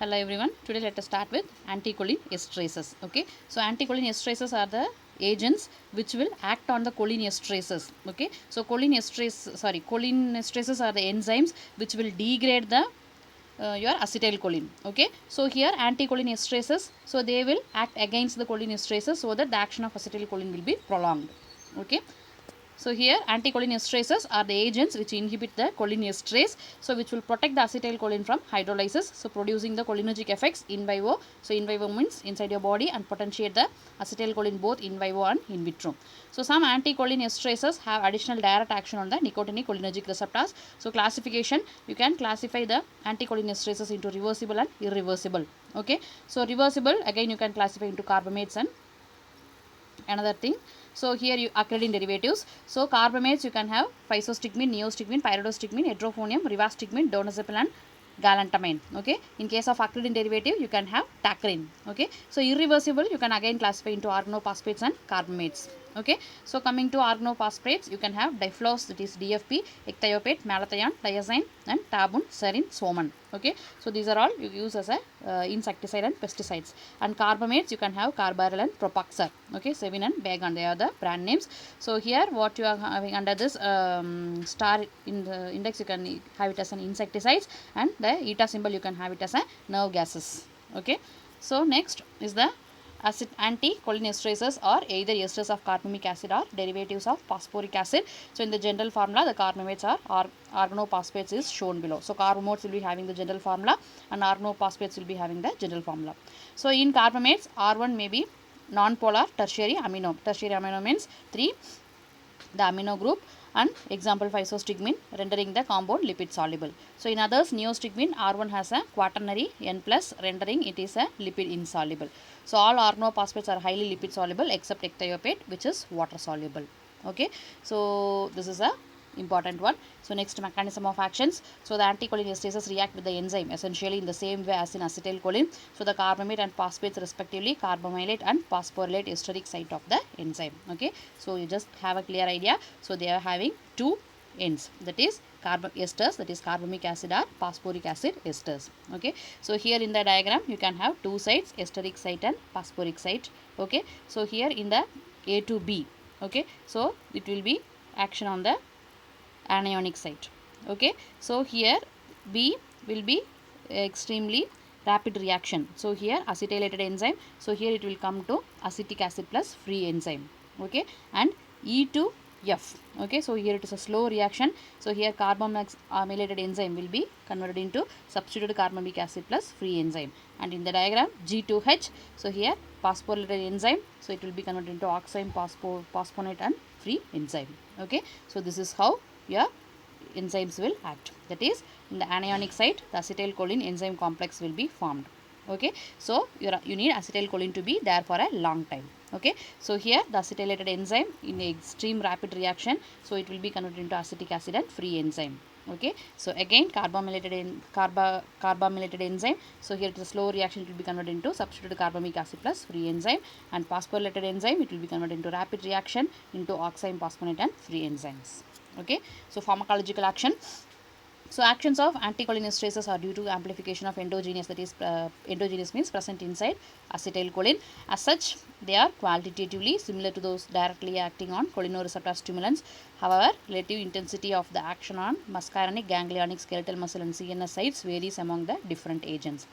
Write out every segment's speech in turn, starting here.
Hello everyone. Today let us start with anticholinesterases. Okay. So anticholinesterases are the agents which will act on the cholinesterases. Okay. So cholinesterases are the enzymes which will degrade the your acetylcholine. Okay. So here anticholinesterases, so they will act against the cholinesterases so that the action of acetylcholine will be prolonged. Okay. So here anticholinesterases are the agents which inhibit the cholinesterase, so which will protect the acetylcholine from hydrolysis, so producing the cholinergic effects in vivo. So in vivo means inside your body, and potentiate the acetylcholine both in vivo and in vitro. So some anticholinesterases have additional direct action on the nicotinic cholinergic receptors. So classification, you can classify the anticholinesterases into reversible and irreversible. Okay. So reversible, again you can classify into carbamates and another thing. So here you occurred in derivatives. So carbamates you can have physostigmine, neostigmine, pyridostigmine, hydrophonium, rivastigmine, donazepam and galantamine. Okay. In case of acrylamide derivative you can have tacrine. Okay. So irreversible you can again classify into organophosphates and carbamates. Okay. So coming to organophosphates, you can have diflos, that is DFP, ecthiopate, malathion, diazine and tabun, serine, soman. Okay. So these are all you use as a insecticide and pesticides. And carbamates you can have carbaryl and propoxur. Okay. Sevin and Bagan, they are the brand names. So here what you are having under this star in the index, you can have it as an insecticides, and the eta symbol you can have it as a nerve gases. Okay. So next is the anticholinesterases are either esters of carbamic acid or derivatives of phosphoric acid. So in the general formula, the carbamates are organophosphates is shown below. So carbamates will be having the general formula and organophosphates will be having the general formula. So in carbamates, R1 may be non-polar tertiary amino. Tertiary amino means 3, the amino group, and example physostigmine, rendering the compound lipid soluble. So in others, neostigmine, R1 has a quaternary N plus, rendering it is a lipid insoluble. So all organophosphates are highly lipid soluble except ecthiopate, which is water soluble. Okay. So this is a important one. So next, mechanism of actions. So the anticholinesterases react with the enzyme essentially in the same way as in acetylcholine. So the carbamate and phosphates respectively carbamylate and phosphorylate esteric site of the enzyme. Okay. So you just have a clear idea. So they are having two ends, that is esters, that is carbamic acid or phosphoric acid esters. Okay. So here in the diagram you can have two sites, esteric site and phosphoric site. Okay. So here in the A to B, okay, so it will be action on the anionic site. Okay. So here B will be extremely rapid reaction. So here acetylated enzyme, so here it will come to acetic acid plus free enzyme. Okay. And E to F. Okay. So here it is a slow reaction. So here carbamylated enzyme will be converted into substituted carbamic acid plus free enzyme. And in the diagram G to H, so here phosphorylated enzyme, so it will be converted into oxime phosphonate and free enzyme. Okay. So this is how your enzymes will act. That is, in the anionic site, the acetylcholine enzyme complex will be formed. Okay. So you need acetylcholine to be there for a long time. Okay. So here the acetylated enzyme in extreme rapid reaction, so it will be converted into acetic acid and free enzyme. Okay. So again carbamylated enzyme, so here it is a slow reaction, it will be converted into substituted carbamic acid plus free enzyme, and phosphorylated enzyme, it will be converted into rapid reaction into oxime phosphonate and free enzymes. Okay. So pharmacological action. So actions of anticholinesterases are due to amplification of endogenous, that is endogenous means present inside acetylcholine. As such, they are qualitatively similar to those directly acting on cholinereceptor stimulants. However, relative intensity of the action on muscarinic, ganglionic, skeletal muscle and CNS sites varies among the different agents.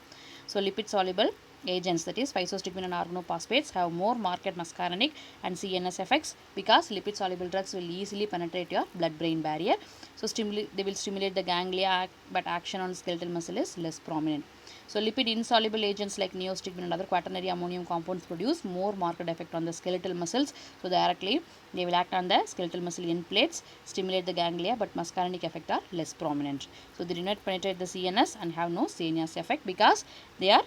So lipid soluble agents, that is physostigmine and organophosphates, have more marked muscarinic and CNS effects because lipid soluble drugs will easily penetrate your blood brain barrier. So they will stimulate the ganglia, but action on skeletal muscle is less prominent. So lipid insoluble agents like neostigmine and other quaternary ammonium compounds produce more marked effect on the skeletal muscles. So directly they will act on the skeletal muscle end plates, stimulate the ganglia, but muscarinic effect are less prominent. So they do not penetrate the CNS and have no CNS effect because they are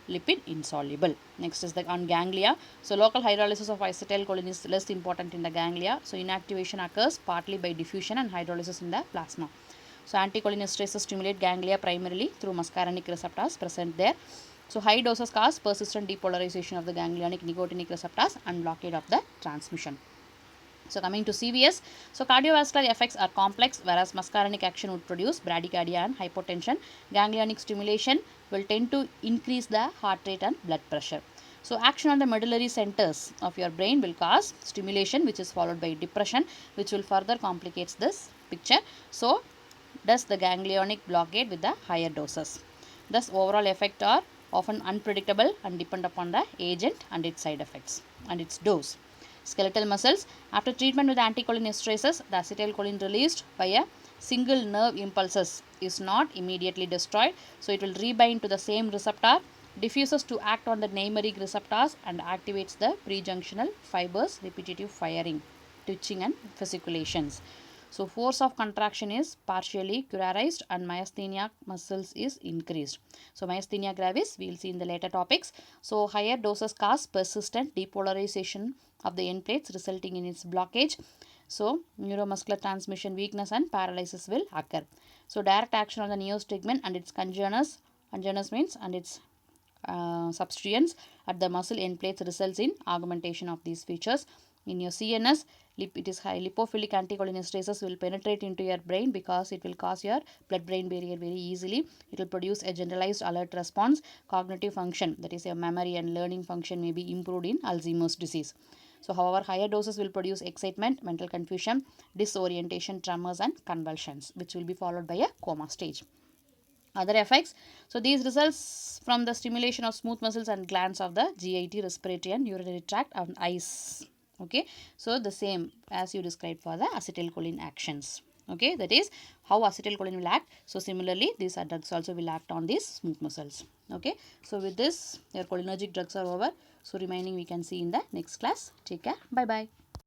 lipid insoluble. Next is the on ganglia. So local hydrolysis of acetylcholine is less important in the ganglia. So inactivation occurs partly by diffusion and hydrolysis in the plasma. So anticholinesterases stimulate ganglia primarily through muscarinic receptors present there. So high doses cause persistent depolarization of the ganglionic nicotinic receptors and blockade of the transmission. So coming to CVS, so cardiovascular effects are complex, whereas muscarinic action would produce bradycardia and hypotension. Ganglionic stimulation will tend to increase the heart rate and blood pressure. So action on the medullary centers of your brain will cause stimulation, which is followed by depression, which will further complicates this picture. So does the ganglionic blockade with the higher doses. Thus overall effect are often unpredictable and depend upon the agent and its side effects and its dose. Skeletal muscles. After treatment with anticholinesterase, the acetylcholine released by a single nerve impulses is not immediately destroyed. So it will rebind to the same receptor, diffuses to act on the neimeric receptors and activates the prejunctional fibers, repetitive firing, twitching and fasciculations. So force of contraction is partially curarized and myasthenia muscles is increased. So myasthenia gravis we will see in the later topics. So higher doses cause persistent depolarization of the end plates resulting in its blockage. So neuromuscular transmission weakness and paralysis will occur. So direct action on the neostigmin and its congeners means and its substituents at the muscle end plates results in augmentation of these features. In your CNS, it is high lipophilic anticholinesterases will penetrate into your brain because it will cause your blood-brain barrier very easily. It will produce a generalized alert response. Cognitive function, that is your memory and learning function, may be improved in Alzheimer's disease. So, however, higher doses will produce excitement, mental confusion, disorientation, tremors, and convulsions, which will be followed by a coma stage. Other effects. So these results from the stimulation of smooth muscles and glands of the GIT, respiratory and urinary tract and eyes. Okay. So the same as you described for the acetylcholine actions. Okay. That is how acetylcholine will act. So similarly, these drugs also will act on these smooth muscles. Okay. So with this, your cholinergic drugs are over. So remaining we can see in the next class. Take care. Bye bye.